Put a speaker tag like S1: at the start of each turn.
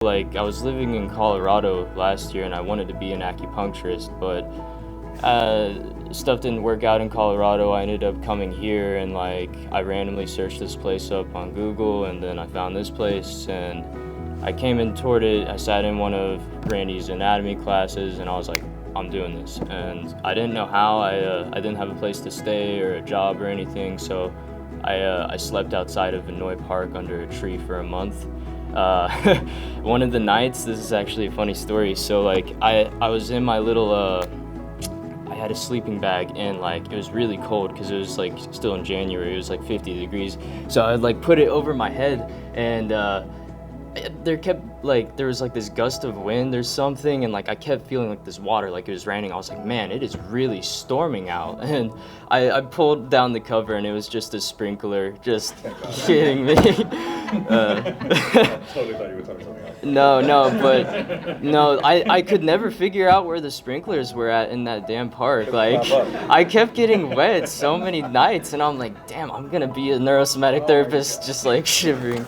S1: Like, I was living in Colorado last year and I wanted to be an acupuncturist, but stuff didn't work out in Colorado. I ended up coming here and like I randomly searched this place up on Google and then I found this place and I came in toward it. I sat in one of Randy's anatomy classes and I was like, I'm doing this. And I didn't know how. I didn't have a place to stay or a job or anything, so I slept outside of Vinoy Park under a tree for a month. One of the nights, this is actually a funny story. So like I was in my little I had a sleeping bag and like it was really cold because it was like still in January. It was like 50 degrees. So I like put it over my head and there was like this gust of wind or something, and like I kept feeling like this water, like it was raining. I was like, man, it is really storming out. And I pulled down the cover and it was just a sprinkler just hitting me.
S2: I totally thought you were talking something else.
S1: No, I could never figure out where the sprinklers were at in that damn park. Like, I kept getting wet so many nights and I'm like, damn, I'm gonna be a neurosomatic therapist, just like shivering.